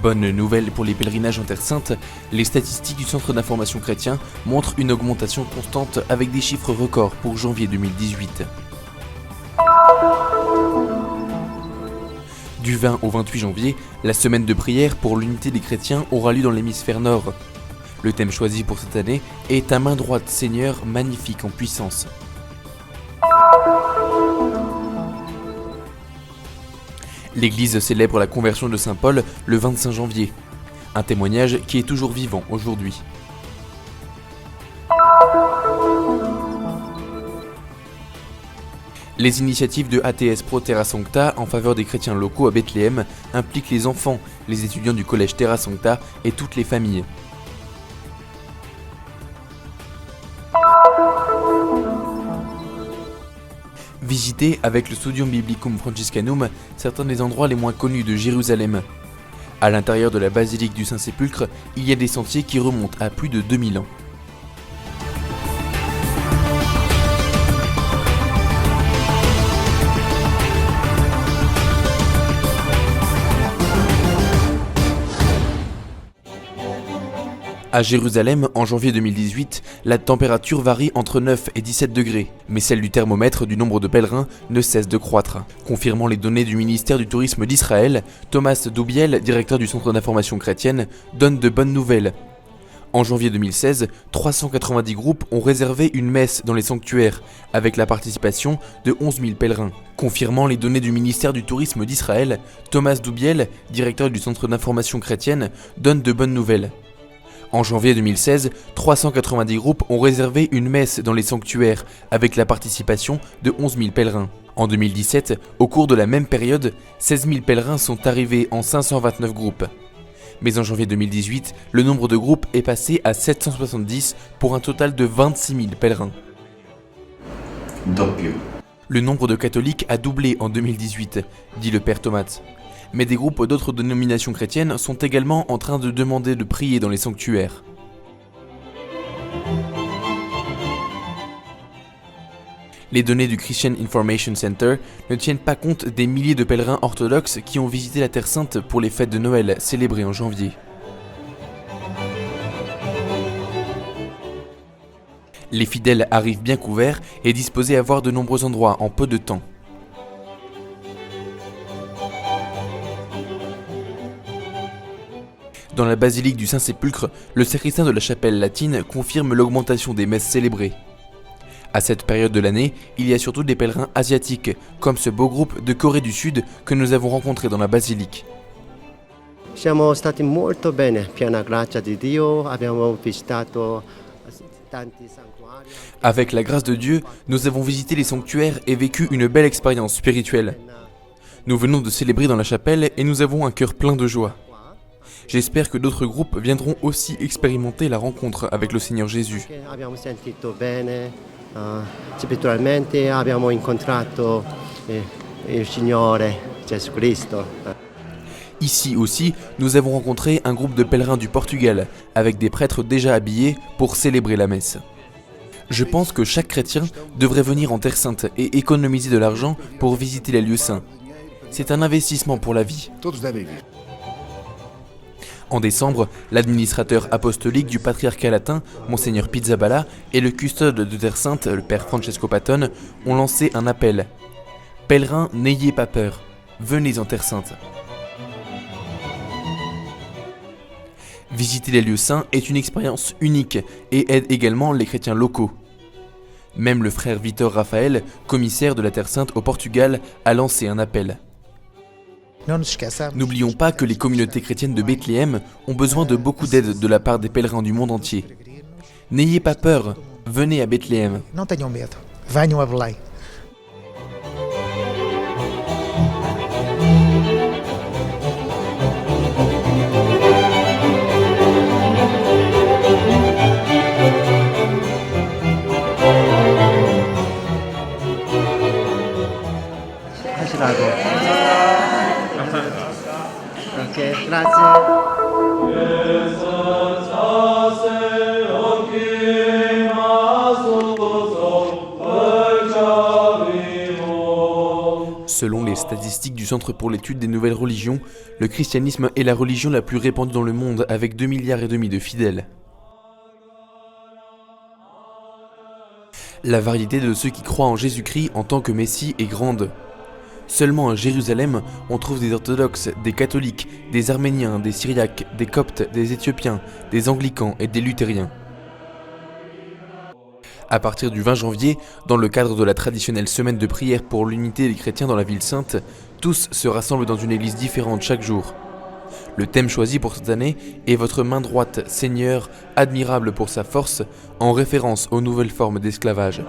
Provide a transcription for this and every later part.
Bonne nouvelle pour les pèlerinages en Terre Sainte, les statistiques du Centre d'information chrétien montrent une augmentation constante avec des chiffres records pour janvier 2018. Du 20 au 28 janvier, la semaine de prière pour l'unité des chrétiens aura lieu dans l'hémisphère nord. Le thème choisi pour cette année est « Ta main droite, Seigneur, magnifique en puissance ». L'Église célèbre la conversion de Saint Paul le 25 janvier, un témoignage qui est toujours vivant aujourd'hui. Les initiatives de ATS Pro Terra Sancta en faveur des chrétiens locaux à Bethléem impliquent les enfants, les étudiants du collège Terra Sancta et toutes les familles. Visitez avec le Studium Biblicum Franciscanum certains des endroits les moins connus de Jérusalem. À l'intérieur de la basilique du Saint-Sépulcre, il y a des sentiers qui remontent à plus de 2000 ans. À Jérusalem, en janvier 2018, la température varie entre 9 et 17 degrés, mais celle du thermomètre du nombre de pèlerins ne cesse de croître. Confirmant les données du ministère du Tourisme d'Israël, Thomas Doubiel, directeur du Centre d'information chrétienne, donne de bonnes nouvelles. En janvier 2016, 390 groupes ont réservé une messe dans les sanctuaires, avec la participation de 11 000 pèlerins. Confirmant les données du ministère du Tourisme d'Israël, Thomas Doubiel, directeur du Centre d'information chrétienne, donne de bonnes nouvelles. En janvier 2016, 390 groupes ont réservé une messe dans les sanctuaires, avec la participation de 11 000 pèlerins. En 2017, au cours de la même période, 16 000 pèlerins sont arrivés en 529 groupes. Mais en janvier 2018, le nombre de groupes est passé à 770 pour un total de 26 000 pèlerins. Doppio. Le nombre de catholiques a doublé en 2018, dit le père Thomas. Mais des groupes d'autres dénominations chrétiennes sont également en train de demander de prier dans les sanctuaires. Les données du Christian Information Center ne tiennent pas compte des milliers de pèlerins orthodoxes qui ont visité la Terre Sainte pour les fêtes de Noël célébrées en janvier. Les fidèles arrivent bien couverts et disposés à voir de nombreux endroits en peu de temps. Dans la basilique du Saint-Sépulcre, le sacristain de la chapelle latine confirme l'augmentation des messes célébrées. À cette période de l'année, il y a surtout des pèlerins asiatiques, comme ce beau groupe de Corée du Sud que nous avons rencontré dans la basilique. Siamo stati molto bene, piena grazia di Dio, abbiamo visitato tanti santuari. Avec la grâce de Dieu, nous avons visité les sanctuaires et vécu une belle expérience spirituelle. Nous venons de célébrer dans la chapelle et nous avons un cœur plein de joie. J'espère que d'autres groupes viendront aussi expérimenter la rencontre avec le Seigneur Jésus. Abbiamo sentito bene, spiritualmente abbiamo incontrato il Signore Gesù Cristo. Ici aussi, nous avons rencontré un groupe de pèlerins du Portugal, avec des prêtres déjà habillés pour célébrer la messe. Je pense que chaque chrétien devrait venir en Terre Sainte et économiser de l'argent pour visiter les lieux saints. C'est un investissement pour la vie. En décembre, l'administrateur apostolique du patriarcat latin, Monseigneur Pizzaballa, et le custode de Terre Sainte, le père Francesco Patton, ont lancé un appel. « Pèlerins, n'ayez pas peur, venez en Terre Sainte ». Visiter les lieux saints est une expérience unique et aide également les chrétiens locaux. Même le frère Vitor Rafael, commissaire de la Terre Sainte au Portugal, a lancé un appel. N'oublions pas que les communautés chrétiennes de Bethléem ont besoin de beaucoup d'aide de la part des pèlerins du monde entier. N'ayez pas peur, venez à Bethléem. Não tenham medo, venham a Belém. Ok, grazie. Selon les statistiques du Centre pour l'étude des nouvelles religions, le christianisme est la religion la plus répandue dans le monde avec 2,5 milliards de fidèles. La variété de ceux qui croient en Jésus-Christ en tant que Messie est grande. Seulement à Jérusalem, on trouve des orthodoxes, des catholiques, des arméniens, des syriaques, des coptes, des éthiopiens, des anglicans et des luthériens. À partir du 20 janvier, dans le cadre de la traditionnelle semaine de prière pour l'unité des chrétiens dans la ville sainte, tous se rassemblent dans une église différente chaque jour. Le thème choisi pour cette année est « Votre main droite, Seigneur, admirable pour sa force », en référence aux nouvelles formes d'esclavage.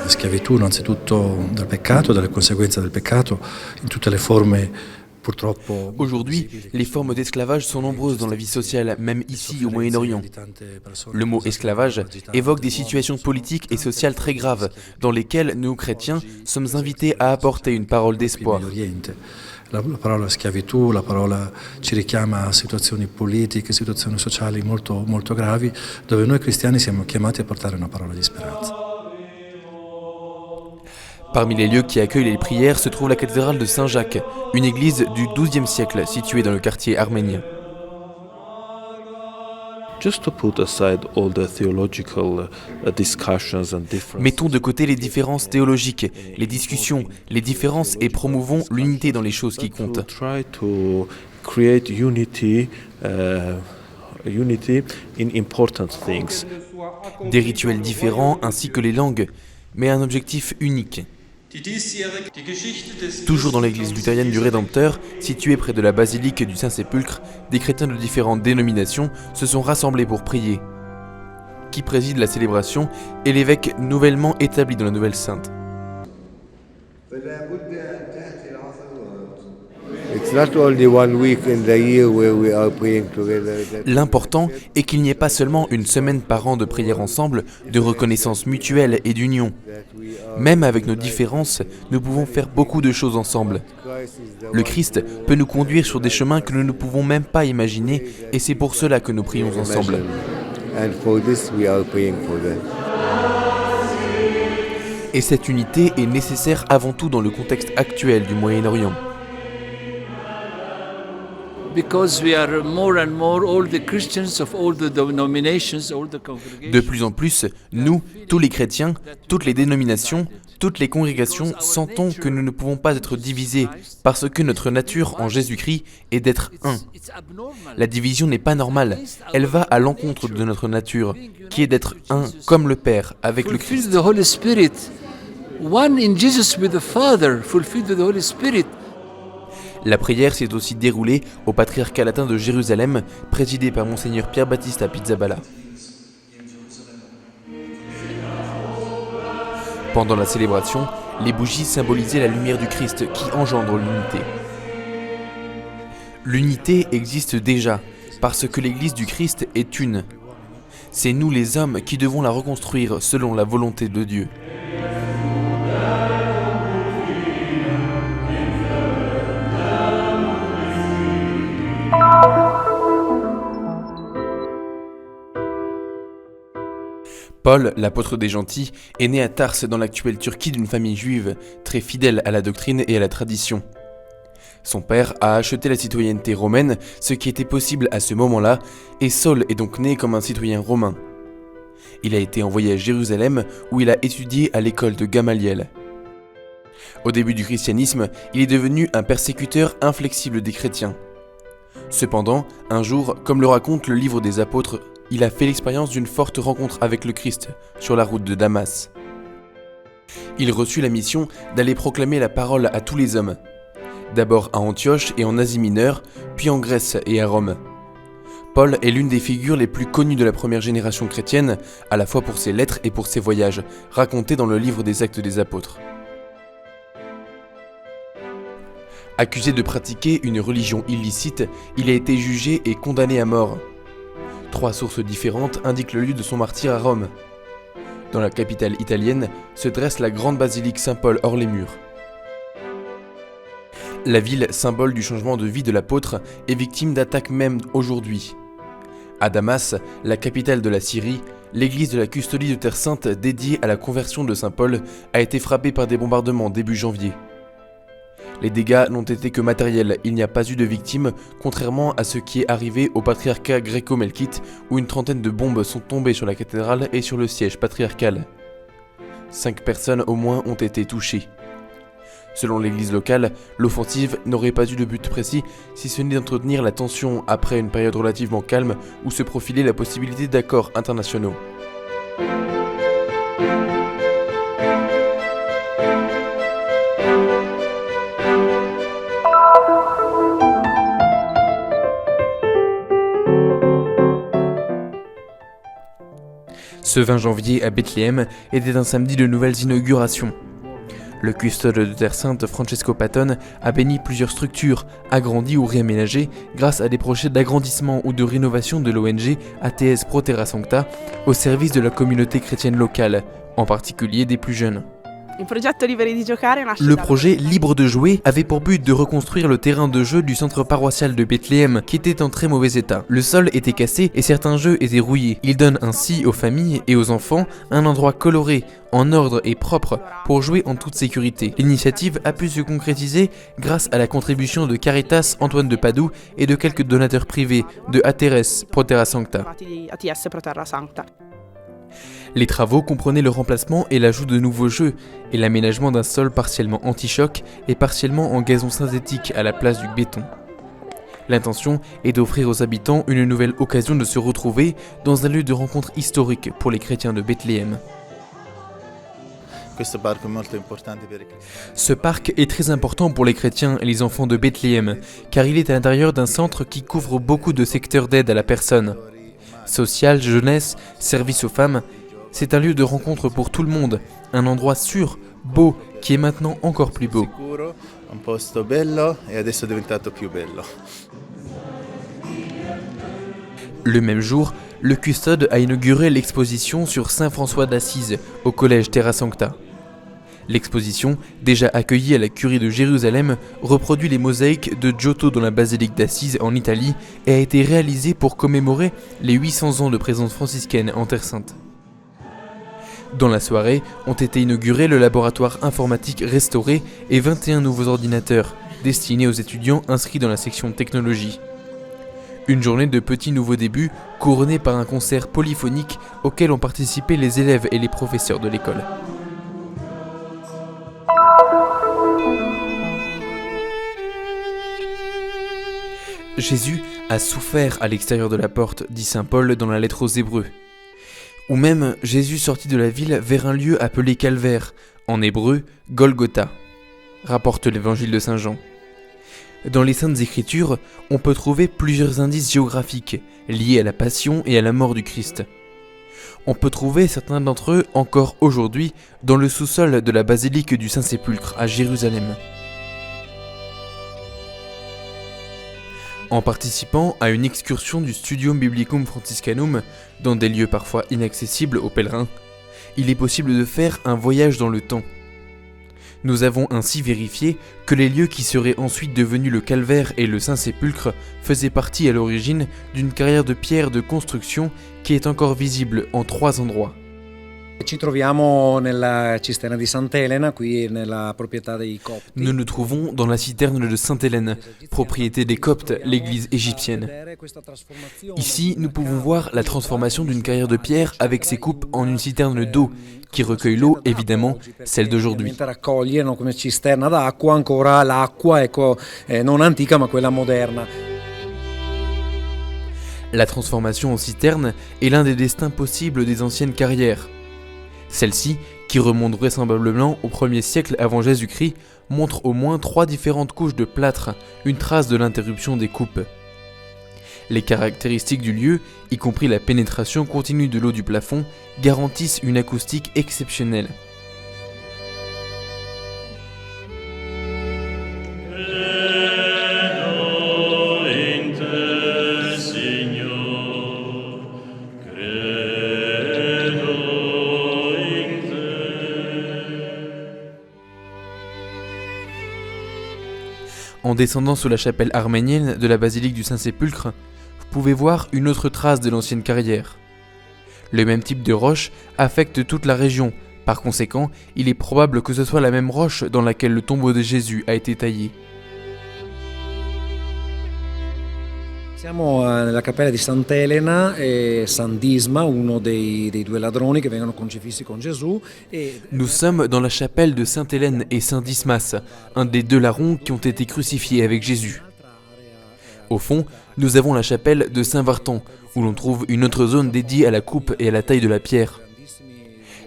La schiavitù innanzitutto del peccato, delle conseguenze del peccato, in tutte le forme purtroppo. Aujourd'hui, les formes d'esclavage sont nombreuses dans la vie sociale, même ici au Moyen-Orient. Le mot esclavage évoque des situations politiques et sociales très graves, dans lesquelles nous, chrétiens, sommes invités à apporter une parole d'espoir. La parola schiavitù, la parola ci richiama a situazioni politiche, situazioni sociali molto gravi, dove noi cristiani siamo chiamati a portare una parola di speranza. Parmi les lieux qui accueillent les prières se trouve la cathédrale de Saint-Jacques, une église du XIIe siècle située dans le quartier arménien. Mettons de côté les différences théologiques, les discussions, les différences et promouvons l'unité dans les choses qui comptent. Des rituels différents ainsi que les langues, mais un objectif unique. Toujours dans l'église luthérienne du Rédempteur, située près de la basilique du Saint-Sépulcre, des chrétiens de différentes dénominations se sont rassemblés pour prier. Qui préside la célébration est l'évêque nouvellement établi dans la Nouvelle Sainte. L'important est qu'il n'y ait pas seulement une semaine par an de prière ensemble, de reconnaissance mutuelle et d'union. Même avec nos différences, nous pouvons faire beaucoup de choses ensemble. Le Christ peut nous conduire sur des chemins que nous ne pouvons même pas imaginer, et c'est pour cela que nous prions ensemble. Et cette unité est nécessaire avant tout dans le contexte actuel du Moyen-Orient. De plus en plus, nous, tous les chrétiens, toutes les dénominations, toutes les congrégations, sentons que nous ne pouvons pas être divisés parce que notre nature en Jésus-Christ est d'être un. La division n'est pas normale, elle va à l'encontre de notre nature, qui est d'être un comme le Père avec le Christ. La prière s'est aussi déroulée au patriarcat latin de Jérusalem, présidé par Monseigneur Pierre Battista Pizzaballa. Pendant la célébration, les bougies symbolisaient la lumière du Christ qui engendre l'unité. L'unité existe déjà, parce que l'Église du Christ est une. C'est nous les hommes qui devons la reconstruire selon la volonté de Dieu. Paul, l'apôtre des gentils, est né à Tars dans l'actuelle Turquie d'une famille juive, très fidèle à la doctrine et à la tradition. Son père a acheté la citoyenneté romaine, ce qui était possible à ce moment-là, et Saul est donc né comme un citoyen romain. Il a été envoyé à Jérusalem où il a étudié à l'école de Gamaliel. Au début du christianisme, il est devenu un persécuteur inflexible des chrétiens. Cependant, un jour, comme le raconte le livre des apôtres, il a fait l'expérience d'une forte rencontre avec le Christ sur la route de Damas. Il reçut la mission d'aller proclamer la parole à tous les hommes, d'abord à Antioche et en Asie mineure, puis en Grèce et à Rome. Paul est l'une des figures les plus connues de la première génération chrétienne, à la fois pour ses lettres et pour ses voyages, racontés dans le livre des Actes des Apôtres. Accusé de pratiquer une religion illicite, il a été jugé et condamné à mort. 3 sources différentes indiquent le lieu de son martyre à Rome. Dans la capitale italienne se dresse la grande basilique Saint-Paul hors les murs. La ville, symbole du changement de vie de l'apôtre, est victime d'attaques même aujourd'hui. À Damas, la capitale de la Syrie, l'église de la Custodie de Terre Sainte dédiée à la conversion de Saint Paul a été frappée par des bombardements début janvier. Les dégâts n'ont été que matériels, il n'y a pas eu de victimes, contrairement à ce qui est arrivé au patriarcat gréco-melkite où une trentaine de bombes sont tombées sur la cathédrale et sur le siège patriarcal. 5 personnes au moins ont été touchées. Selon l'église locale, l'offensive n'aurait pas eu de but précis si ce n'est d'entretenir la tension après une période relativement calme où se profilait la possibilité d'accords internationaux. Ce 20 janvier à Bethléem était un samedi de nouvelles inaugurations. Le custode de Terre Sainte Francesco Patton a béni plusieurs structures, agrandies ou réaménagées grâce à des projets d'agrandissement ou de rénovation de l'ONG ATS Pro Terra Sancta au service de la communauté chrétienne locale, en particulier des plus jeunes. Le projet Libre de jouer avait pour but de reconstruire le terrain de jeu du centre paroissial de Bethléem qui était en très mauvais état. Le sol était cassé et certains jeux étaient rouillés. Il donne ainsi aux familles et aux enfants un endroit coloré, en ordre et propre pour jouer en toute sécurité. L'initiative a pu se concrétiser grâce à la contribution de Caritas Antoine de Padoue et de quelques donateurs privés de ATS Pro Terra Sancta. Les travaux comprenaient le remplacement et l'ajout de nouveaux jeux et l'aménagement d'un sol partiellement anti-choc et partiellement en gazon synthétique à la place du béton. L'intention est d'offrir aux habitants une nouvelle occasion de se retrouver dans un lieu de rencontre historique pour les chrétiens de Bethléem. Ce parc est très important pour les chrétiens et les enfants de Bethléem, car il est à l'intérieur d'un centre qui couvre beaucoup de secteurs d'aide à la personne. Social, jeunesse, service aux femmes, c'est un lieu de rencontre pour tout le monde, un endroit sûr, beau, qui est maintenant encore plus beau. Le même jour, le custode a inauguré l'exposition sur Saint François d'Assise au collège Terra Sancta. L'exposition, déjà accueillie à la curie de Jérusalem, reproduit les mosaïques de Giotto dans la basilique d'Assise en Italie et a été réalisée pour commémorer les 800 ans de présence franciscaine en Terre Sainte. Dans la soirée, ont été inaugurés le laboratoire informatique restauré et 21 nouveaux ordinateurs, destinés aux étudiants inscrits dans la section technologie. Une journée de petits nouveaux débuts, couronnée par un concert polyphonique auquel ont participé les élèves et les professeurs de l'école. Jésus a souffert à l'extérieur de la porte, dit saint Paul dans la lettre aux Hébreux. Ou même Jésus sortit de la ville vers un lieu appelé Calvaire, en hébreu Golgotha, rapporte l'évangile de saint Jean. Dans les Saintes Écritures, on peut trouver plusieurs indices géographiques liés à la passion et à la mort du Christ. On peut trouver certains d'entre eux encore aujourd'hui dans le sous-sol de la basilique du Saint-Sépulcre à Jérusalem. En participant à une excursion du Studium Biblicum Franciscanum, dans des lieux parfois inaccessibles aux pèlerins, il est possible de faire un voyage dans le temps. Nous avons ainsi vérifié que les lieux qui seraient ensuite devenus le Calvaire et le Saint-Sépulcre faisaient partie à l'origine d'une carrière de pierre de construction qui est encore visible en 3 endroits. Nous nous trouvons dans la citerne de Sainte-Hélène, propriété des Coptes, l'église égyptienne. Ici, nous pouvons voir la transformation d'une carrière de pierre avec ses coupes en une citerne d'eau, qui recueille l'eau, évidemment, celle d'aujourd'hui. La transformation en citerne est l'un des destins possibles des anciennes carrières. Celle-ci, qui remonte vraisemblablement au 1er siècle avant Jésus-Christ, montre au moins 3 différentes couches de plâtre, une trace de l'interruption des coupes. Les caractéristiques du lieu, y compris la pénétration continue de l'eau du plafond, garantissent une acoustique exceptionnelle. En descendant sous la chapelle arménienne de la basilique du Saint-Sépulcre, vous pouvez voir une autre trace de l'ancienne carrière. Le même type de roche affecte toute la région. Par conséquent, il est probable que ce soit la même roche dans laquelle le tombeau de Jésus a été taillé. Siamo nella cappella di Sant'Elena e San Disma, uno dei due ladroni che vengono crocifissi con Gesù. Nous sommes dans la chapelle de Sainte-Hélène et Saint Dismas, un des deux larrons qui ont été crucifiés avec Jésus. Au fond, nous avons la chapelle de Saint-Vartan, où l'on trouve une autre zone dédiée à la coupe et à la taille de la pierre.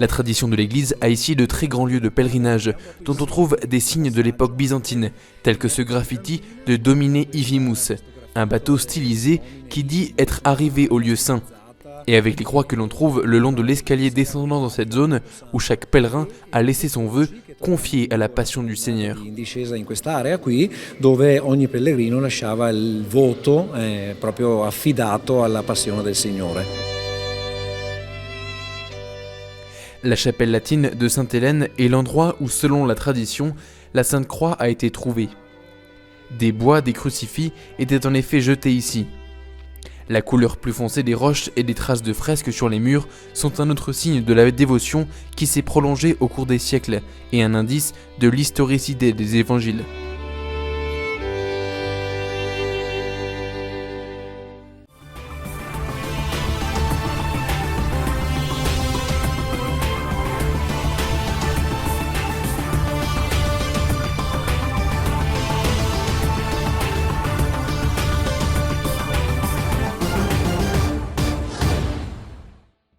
La tradition de l'église a ici de très grands lieux de pèlerinage, dont on trouve des signes de l'époque byzantine, tels que ce graffiti de Domine Ivimus, un bateau stylisé qui dit être arrivé au lieu saint, et avec les croix que l'on trouve le long de l'escalier descendant dans cette zone où chaque pèlerin a laissé son vœu confié à la passion du Seigneur. In discesa in quest'area qui, dove ogni pellegrino lasciava il voto proprio affidato alla passione del Signore. La chapelle latine de Sainte-Hélène est l'endroit où, selon la tradition, la Sainte Croix a été trouvée. Des bois des crucifix étaient en effet jetés ici. La couleur plus foncée des roches et des traces de fresques sur les murs sont un autre signe de la dévotion qui s'est prolongée au cours des siècles et un indice de l'historicité des évangiles.